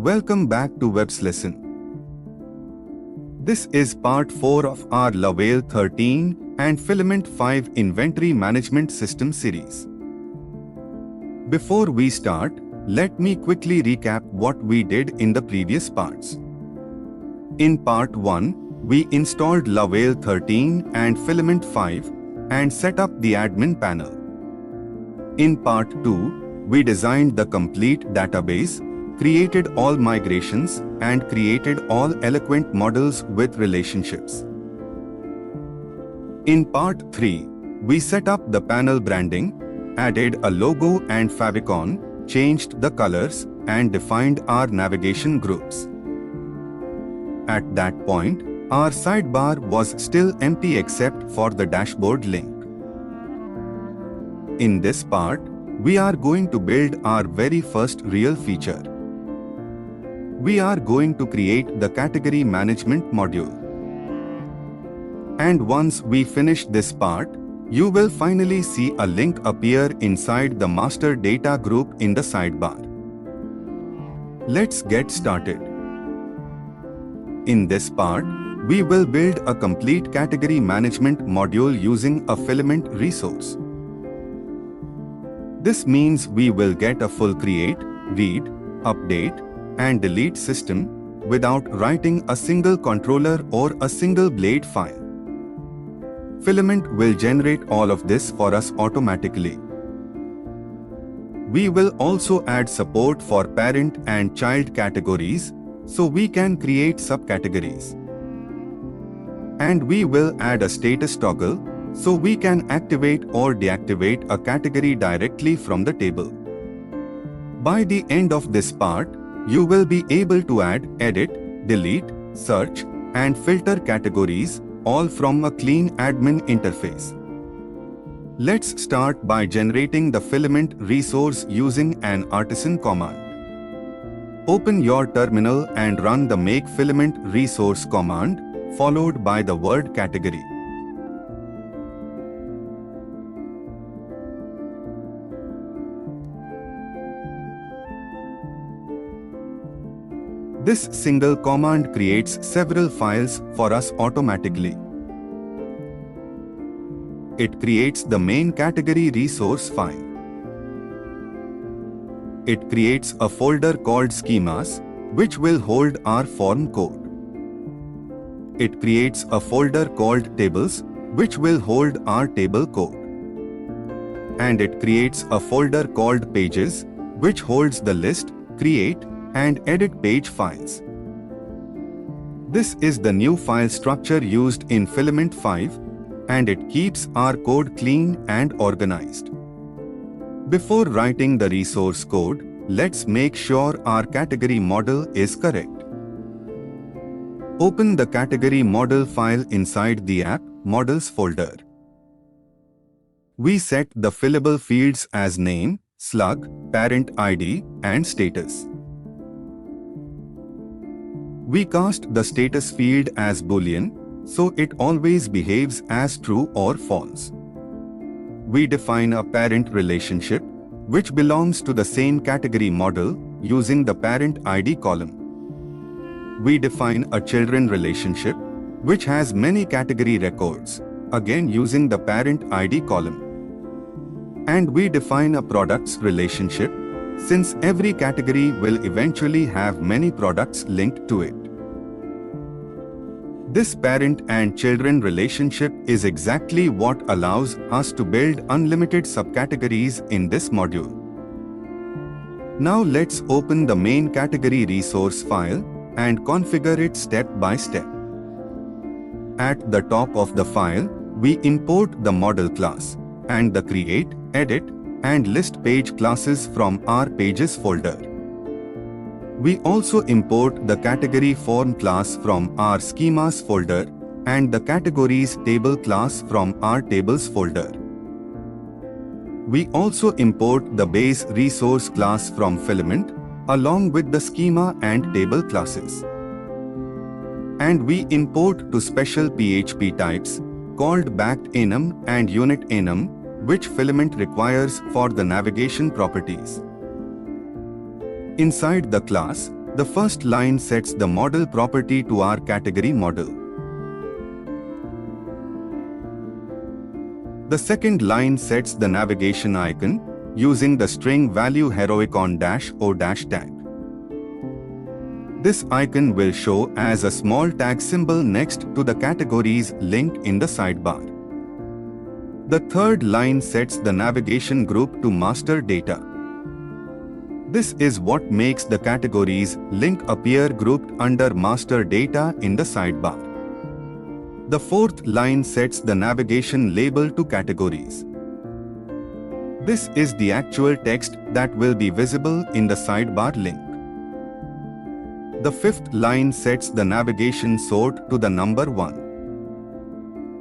Welcome back to Webslesson. This is part 4 of our Laravel 13 and Filament 5 Inventory Management System series. Before we start, let me quickly recap what we did in the previous parts. In part 1, we installed Laravel 13 and Filament 5 and set up the admin panel. In part 2, we designed the complete database, created all migrations, and created all eloquent models with relationships. In part 3, we set up the panel branding, added a logo and favicon, changed the colors, and defined our navigation groups. At that point, our sidebar was still empty except for the dashboard link. In this part, we are going to build our very first real feature. We are going to create the category management module. And once we finish this part, you will finally see a link appear inside the master data group in the sidebar. Let's get started. In this part, we will build a complete category management module using a Filament resource. This means we will get a full create, read, update, and delete system without writing a single controller or a single blade file. Filament will generate all of this for us automatically. We will also add support for parent and child categories, so we can create subcategories. And we will add a status toggle, so we can activate or deactivate a category directly from the table. By the end of this part, you will be able to add, edit, delete, search, and filter categories, all from a clean admin interface. Let's start by generating the Filament resource using an artisan command. Open your terminal and run the make filament resource command, followed by the word category. This single command creates several files for us automatically. It creates the main category resource file. It creates a folder called Schemas, which will hold our form code. It creates a folder called Tables, which will hold our table code. And it creates a folder called Pages, which holds the list, create, and edit page files. This is the new file structure used in Filament 5, and it keeps our code clean and organized. Before writing the resource code, let's make sure our category model is correct. Open the category model file inside the app models folder. We set the fillable fields as name, slug, parent ID, and status. We cast the status field as Boolean, so it always behaves as true or false. We define a parent relationship, which belongs to the same category model, using the parent ID column. We define a children relationship, which has many category records, again using the parent ID column. And we define a products relationship, since every category will eventually have many products linked to it. This parent and children relationship is exactly what allows us to build unlimited subcategories in this module. Now let's open the main category resource file and configure it step by step. At the top of the file, we import the model class and the create, edit, and list page classes from our pages folder. We also import the category form class from our schemas folder and the categories table class from our tables folder. We also import the base resource class from Filament along with the schema and table classes. And we import two special PHP types called backed enum and unit enum, which Filament requires for the navigation properties. Inside the class, The first line sets the model property to our category model. The second line sets the navigation icon using the string value heroic on -o tag. This icon will show as a small tag symbol next to the categories link in the sidebar. The third line sets the navigation group to master data. This is what makes the categories link appear grouped under master data in the sidebar. The fourth line sets the navigation label to categories. This is the actual text that will be visible in the sidebar link. The fifth line sets the navigation sort to the number 1.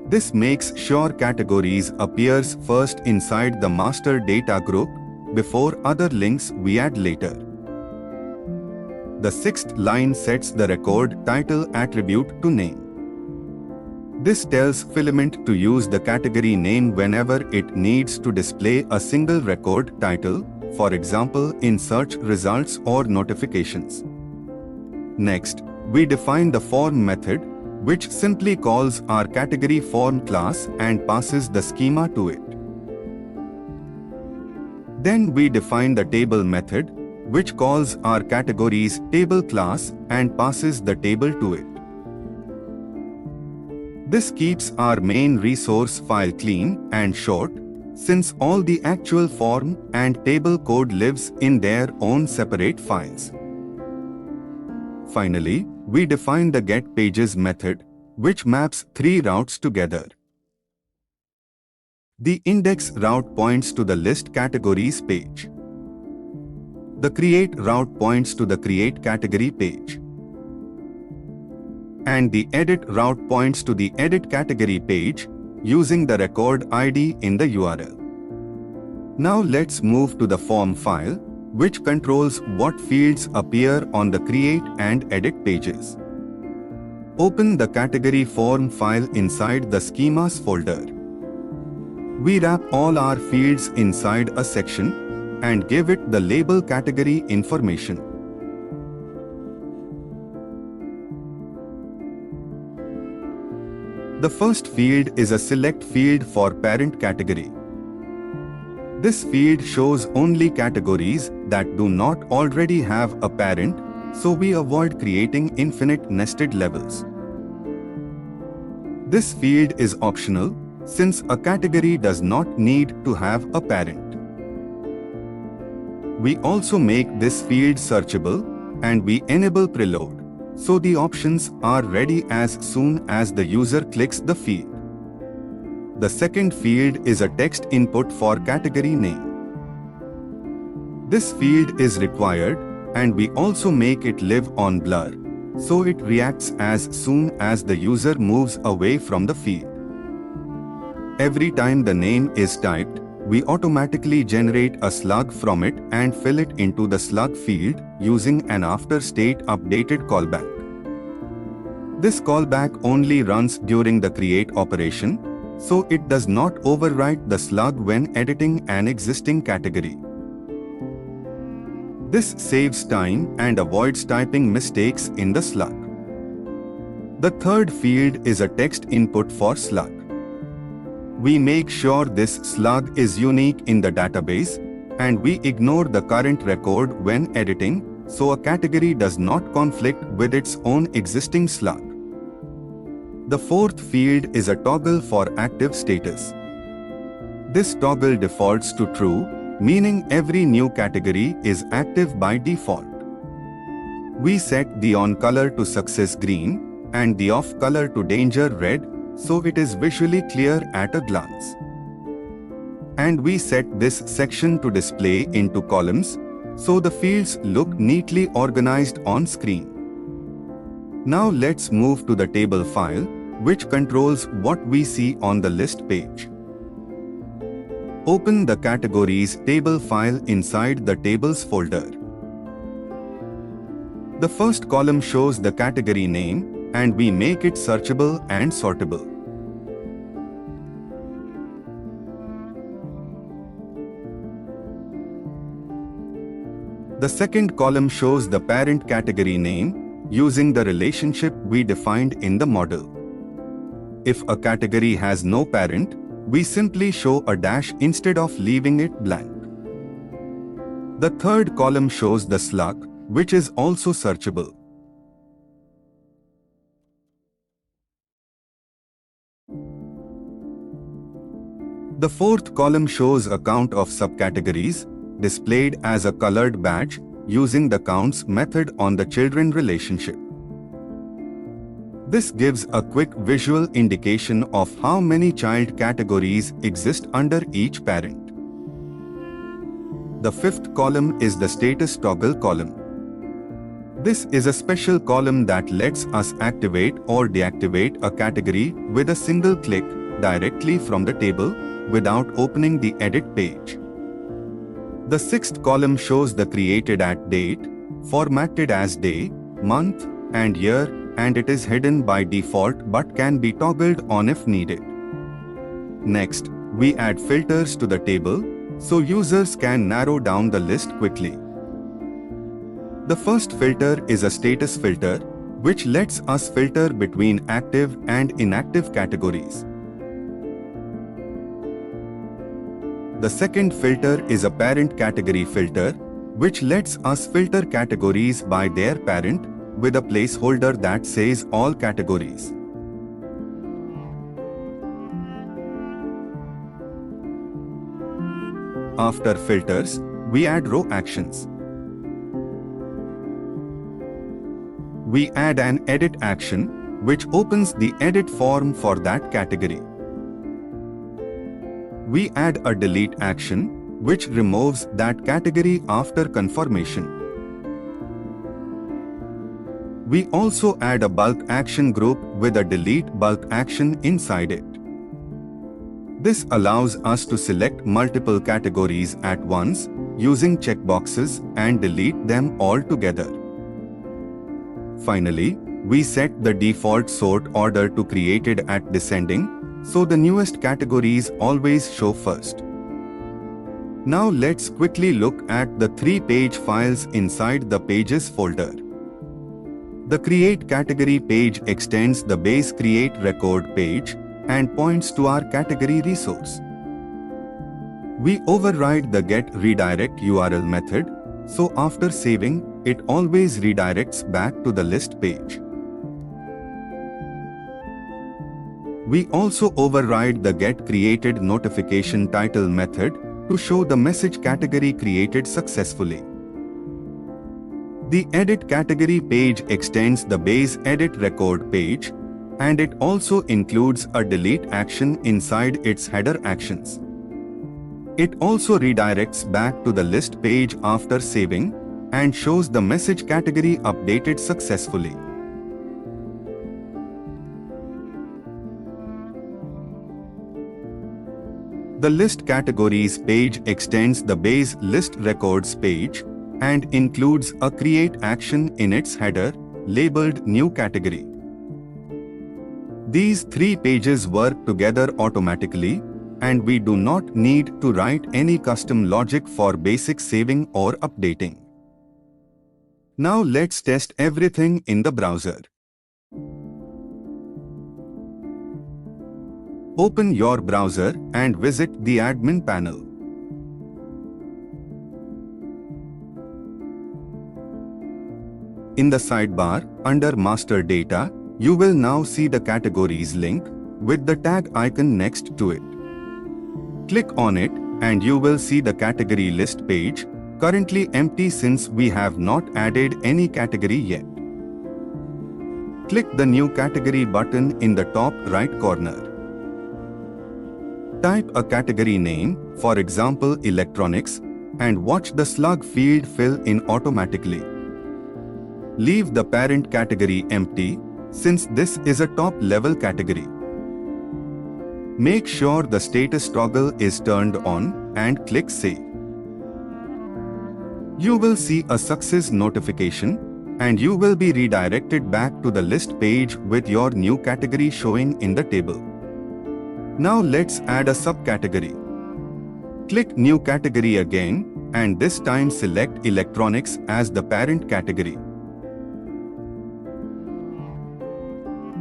This makes sure categories appears first inside the master data group before other links we add later. The sixth line sets the record title attribute to name. This tells Filament to use the category name whenever it needs to display a single record title, for example in search results or notifications. Next, we define the form method, which simply calls our category form class and passes the schema to it. Then we define the table method, which calls our categories table class and passes the table to it. This keeps our main resource file clean and short, since all the actual form and table code lives in their own separate files. Finally, we define the getPages method, which maps 3 routes together. The index route points to the list categories page. The create route points to the create category page. And the edit route points to the edit category page using the record ID in the URL. Now let's move to the form file, which controls what fields appear on the create and edit pages. Open the category form file inside the schemas folder. We wrap all our fields inside a section and give it the label category information. The first field is a select field for parent category. This field shows only categories that do not already have a parent, so we avoid creating infinite nested levels. This field is optional, since a category does not need to have a parent. We also make this field searchable, and we enable preload, so the options are ready as soon as the user clicks the field. The second field is a text input for category name. This field is required, and we also make it live on blur, so it reacts as soon as the user moves away from the field. Every time the name is typed, we automatically generate a slug from it and fill it into the slug field using an afterStateUpdated callback. This callback only runs during the create operation, so it does not overwrite the slug when editing an existing category. This saves time and avoids typing mistakes in the slug. The third field is a text input for slug. We make sure this slug is unique in the database, and we ignore the current record when editing, so a category does not conflict with its own existing slug. The fourth field is a toggle for active status. This toggle defaults to true, meaning every new category is active by default. We set the on color to success green and the off color to danger red, so it is visually clear at a glance. And we set this section to display into columns, so the fields look neatly organized on screen. Now let's move to the table file, which controls what we see on the list page. Open the categories table file inside the tables folder. The first column shows the category name, and we make it searchable and sortable. The second column shows the parent category name using the relationship we defined in the model. If a category has no parent, we simply show a dash instead of leaving it blank. The third column shows the slug, which is also searchable. The fourth column shows a count of subcategories, displayed as a colored badge using the counts method on the children relationship. This gives a quick visual indication of how many child categories exist under each parent. The fifth column is the status toggle column. This is a special column that lets us activate or deactivate a category with a single click directly from the table without opening the edit page. The sixth column shows the created at date, formatted as day, month, and year, and it is hidden by default but can be toggled on if needed. Next, we add filters to the table so users can narrow down the list quickly. The first filter is a status filter, which lets us filter between active and inactive categories. The second filter is a parent category filter, which lets us filter categories by their parent with a placeholder that says all categories. After filters, we add row actions. We add an edit action, which opens the edit form for that category. We add a delete action, which removes that category after confirmation. We also add a bulk action group with a delete bulk action inside it. This allows us to select multiple categories at once using checkboxes and delete them all together. Finally, we set the default sort order to created at descending, so the newest categories always show first. Now let's quickly look at the 3-page files inside the Pages folder. The Create Category page extends the base Create Record page and points to our category resource. We override the Get Redirect URL method, so after saving, it always redirects back to the list page. We also override the Get Created Notification Title method to show the message category created successfully. The Edit Category page extends the base Edit Record page, and it also includes a delete action inside its header actions. It also redirects back to the list page after saving and shows the message category updated successfully. The List Categories page extends the base List Records page and includes a create action in its header labeled New Category. These 3 pages work together automatically, and we do not need to write any custom logic for basic saving or updating. Now let's test everything in the browser. Open your browser and visit the admin panel. In the sidebar, under Master Data, you will now see the Categories link with the tag icon next to it. Click on it and you will see the category list page, currently empty since we have not added any category yet. Click the New Category button in the top right corner. Type a category name, for example electronics, and watch the slug field fill in automatically. Leave the parent category empty, since this is a top-level category. Make sure the status toggle is turned on and click Save. You will see a success notification, and you will be redirected back to the list page with your new category showing in the table. Now let's add a subcategory. Click New Category again and this time select electronics as the parent category.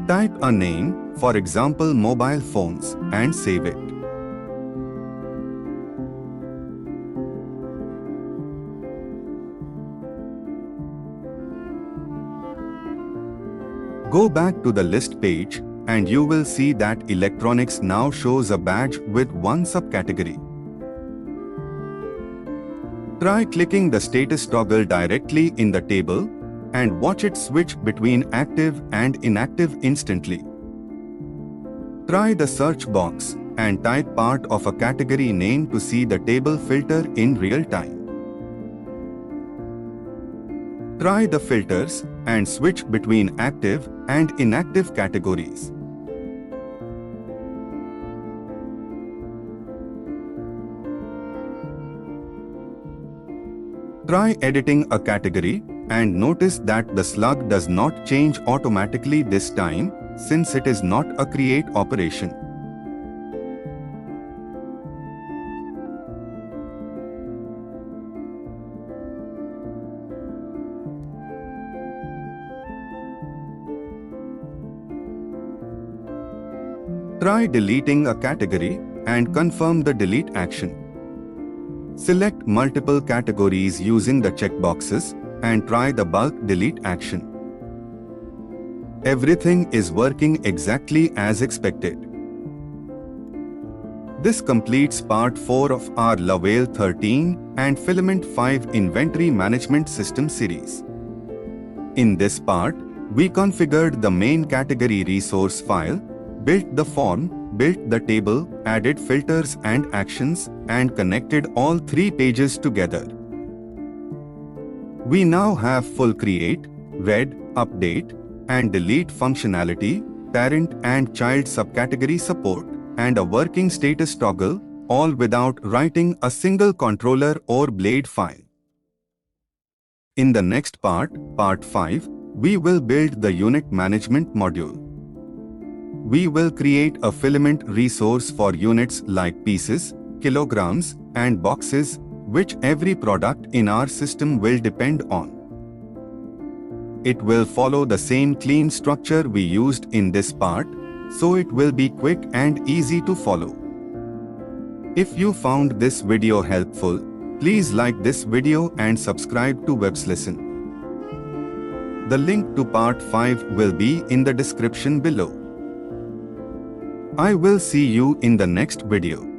Type a name, for example mobile phones, and save it. Go back to the list page, and you will see that electronics now shows a badge with one subcategory. Try clicking the status toggle directly in the table and watch it switch between active and inactive instantly. Try the search box and type part of a category name to see the table filter in real time. Try the filters and switch between active and inactive categories. Try editing a category and notice that the slug does not change automatically this time, since it is not a create operation. Try deleting a category and confirm the delete action. Select multiple categories using the checkboxes and try the bulk delete action. Everything is working exactly as expected. This completes part 4 of our Laravel 13 and Filament 5 Inventory Management System series. In this part, we configured the main category resource file, built the form, built the table, added filters and actions, and connected all 3 pages together. We now have full create, read, update, and delete functionality, parent and child subcategory support, and a working status toggle, all without writing a single controller or blade file. In the next part, part 5, we will build the unit management module. We will create a filament resource for units like pieces, kilograms, and boxes, which every product in our system will depend on. It will follow the same clean structure we used in this part, so it will be quick and easy to follow. If you found this video helpful, please like this video and subscribe to Webslesson. The link to part 5 will be in the description below. I will see you in the next video.